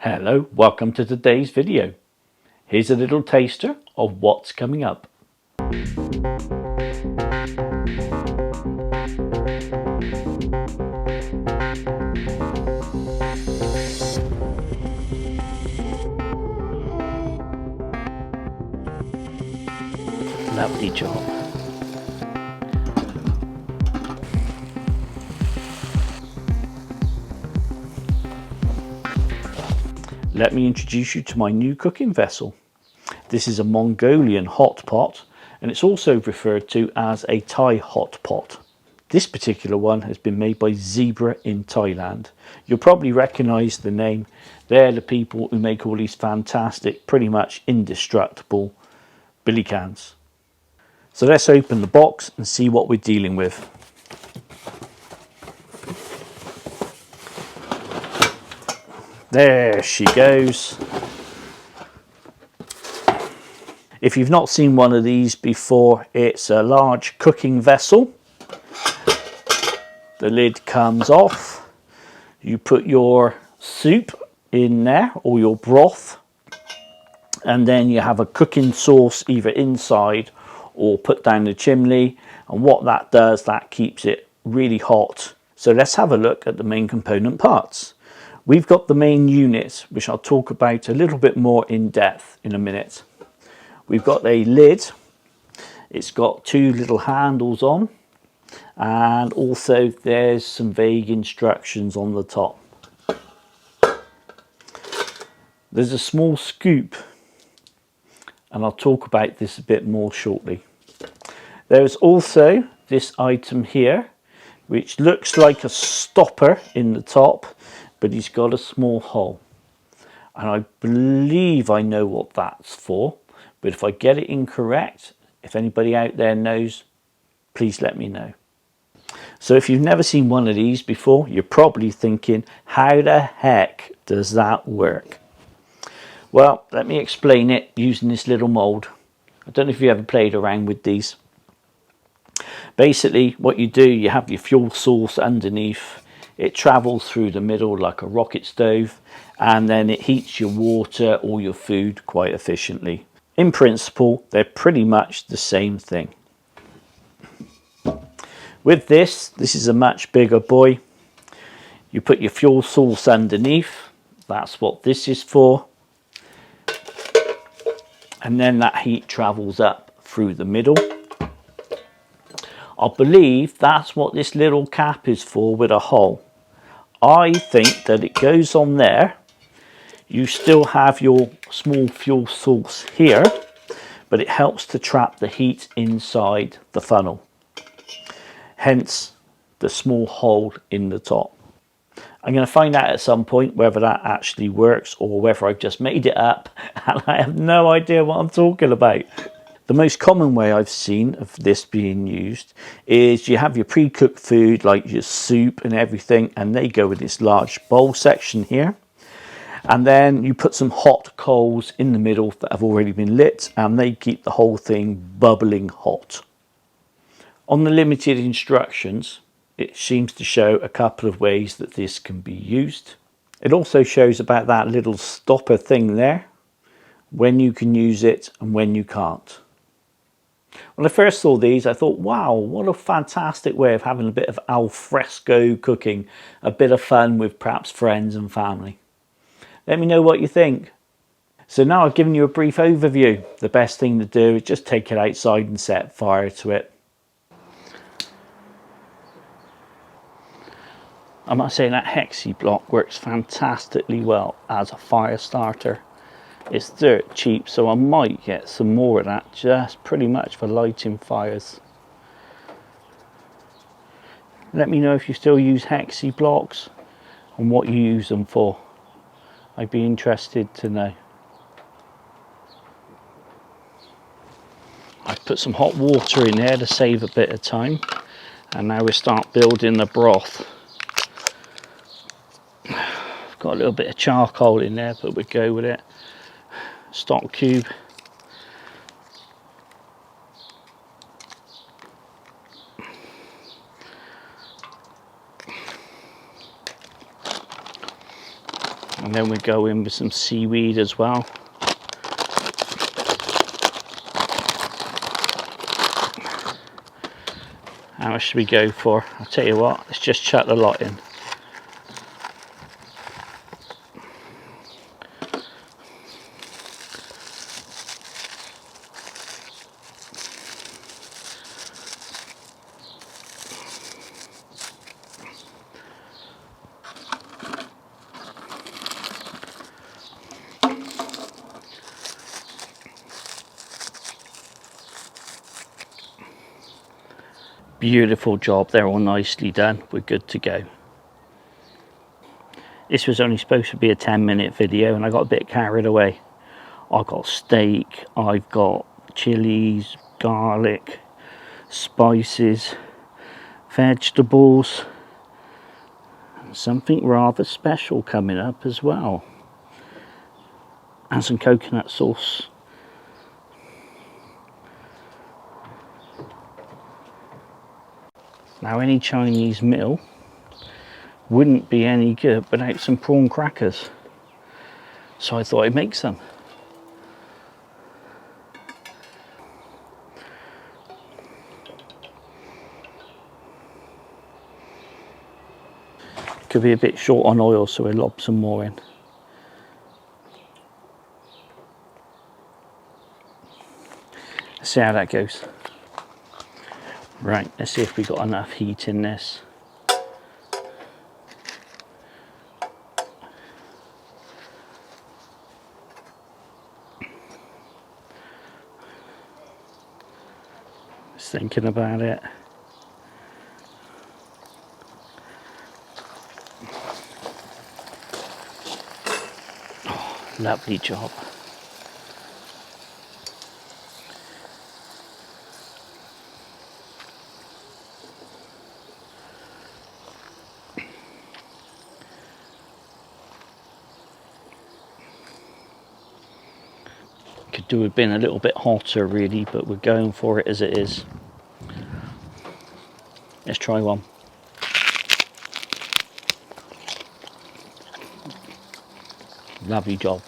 Hello, welcome to today's video. Here's a little taster of what's coming up. Lovely job. Let me introduce you to my new cooking vessel. This is a Mongolian hot pot, and it's also referred to as a Thai hot pot. This particular one has been made by Zebra in Thailand. You'll probably recognize the name. They're the people who make all these fantastic, pretty much indestructible billy cans. So let's open the box and see what we're dealing with. There she goes. If you've not seen one of these before, it's a large cooking vessel. The lid comes off. You put your soup in there, or your broth, and then you have a cooking sauce either inside or put down the chimney, and what that does, that keeps it really hot. So let's have a look at the main component parts. We've got the main unit, which I'll talk about a little bit more in depth in a minute. We've got a lid. It's got two little handles on, and also there's some vague instructions on the top. There's a small scoop, and I'll talk about this a bit more shortly. There's also this item here, which looks like a stopper in the top, but it's got a small hole. And I believe I know what that's for, but if I get it incorrect, if anybody out there knows, please let me know. So if you've never seen one of these before, you're probably thinking, how the heck does that work? Well, let me explain it using this little mold. I don't know if you ever played around with these. Basically, what you do, you have your fuel source underneath. It travels through the middle like a rocket stove, and then it heats your water or your food quite efficiently. In principle, they're pretty much the same thing. With this is a much bigger boy. You put your fuel source underneath. That's what this is for. And then that heat travels up through the middle. I believe that's what this little cap is for with a hole. I think that it goes on there. You still have your small fuel source here, but it helps to trap the heat inside the funnel. Hence the small hole in the top. I'm going to find out at some point whether that actually works or whether I've just made it up and I have no idea what I'm talking about. The most common way I've seen of this being used is you have your pre-cooked food like your soup and everything, and they go with this large bowl section here. And then you put some hot coals in the middle that have already been lit, and they keep the whole thing bubbling hot. On the limited instructions, it seems to show a couple of ways that this can be used. It also shows about that little stopper thing there, when you can use it and when you can't. When I first saw these, I thought, wow, what a fantastic way of having a bit of al fresco cooking, a bit of fun with perhaps friends and family. Let me know what you think. So now I've given you a brief overview. The best thing to do is just take it outside and set fire to it. I must say that Hexi block works fantastically well as a fire starter. It's dirt cheap, so I might get some more of that just pretty much for lighting fires. Let me know if you still use Hexi blocks and what you use them for. I'd be interested to know. I've put some hot water in there to save a bit of time, and now we start building the broth. I've got a little bit of charcoal in there, but we'll go with it. Stock cube. And then we go in with some seaweed as well. How much should we go for? I'll tell you what, let's just chuck the lot in. Beautiful job, they're all nicely done. We're good to go. This was only supposed to be a 10-minute video and I got a bit carried away. I've got steak, I've got chilies, garlic, spices, vegetables, and something rather special coming up as well. And some coconut sauce. Now any Chinese meal wouldn't be any good without some prawn crackers. So I thought I'd make some. Could be a bit short on oil, so we'll lob some more in. Let's see how that goes. Right, let's see if we got enough heat in this. Just thinking about it. Oh, lovely job. Could do have been a little bit hotter really, but we're going for it as it is. Let's try one. Lovely job.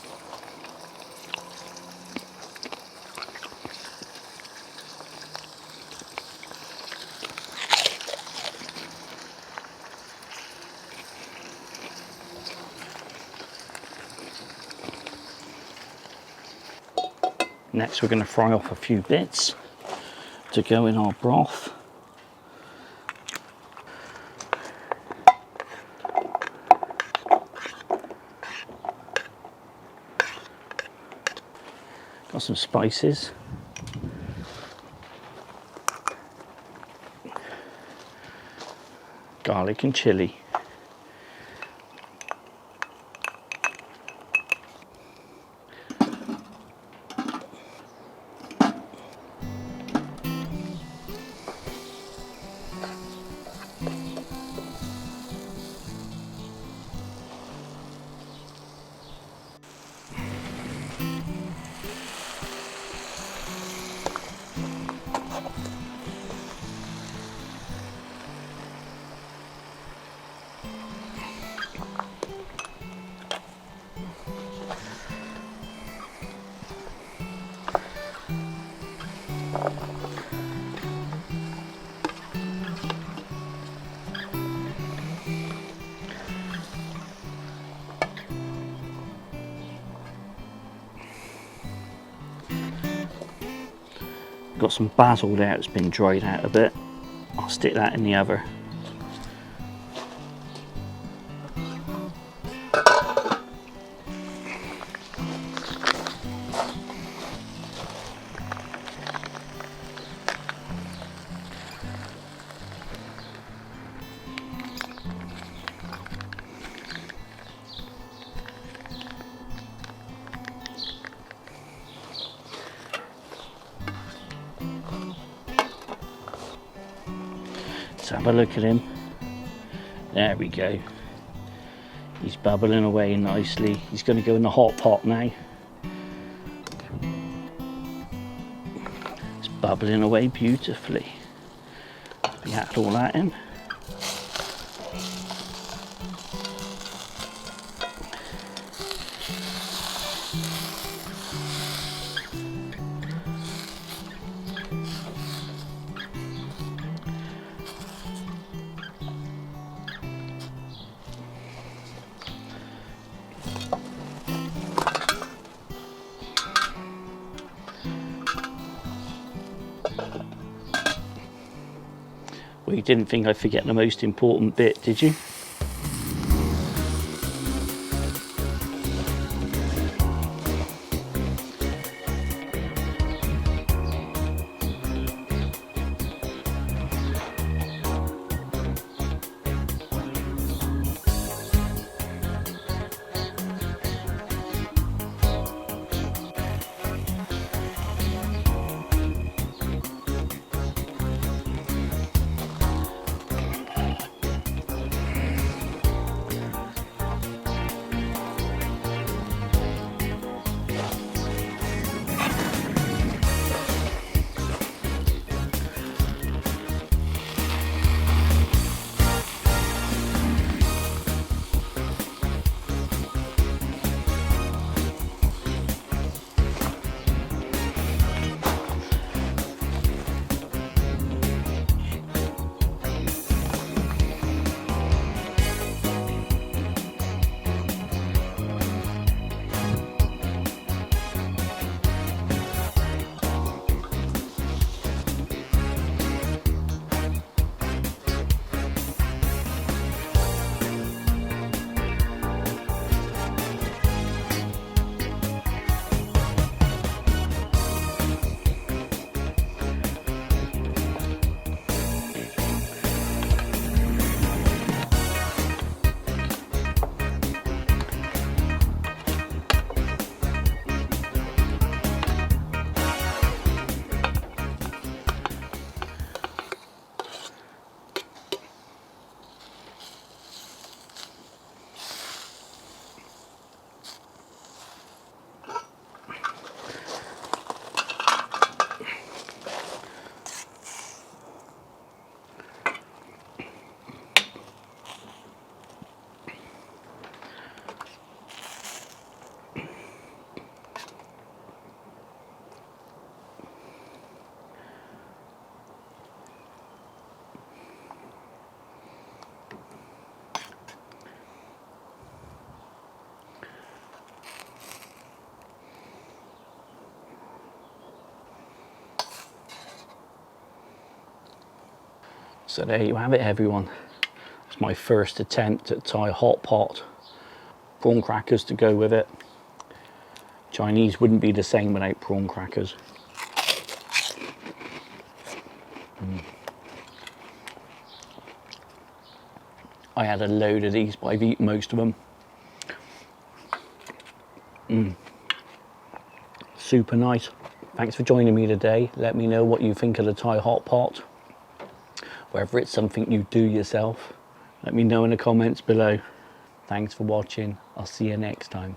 Next we're going to fry off a few bits to go in our broth. Got some spices. Garlic and chili. Got some basil there, it's been dried out a bit. I'll stick that in the oven. Let's have a look at him. There we go. He's bubbling away nicely. He's going to go in the hot pot now. It's bubbling away beautifully. We add all that in. Well, you didn't think I'd forget the most important bit, did you? So there you have it, everyone. It's my first attempt at Thai hot pot. Prawn crackers to go with it. Chinese wouldn't be the same without prawn crackers. I had a load of these, but I've eaten most of them. Super nice. Thanks for joining me today. Let me know what you think of the Thai hot pot. Whether it's something you do yourself, let me know in the comments below. Thanks for watching. I'll see you next time.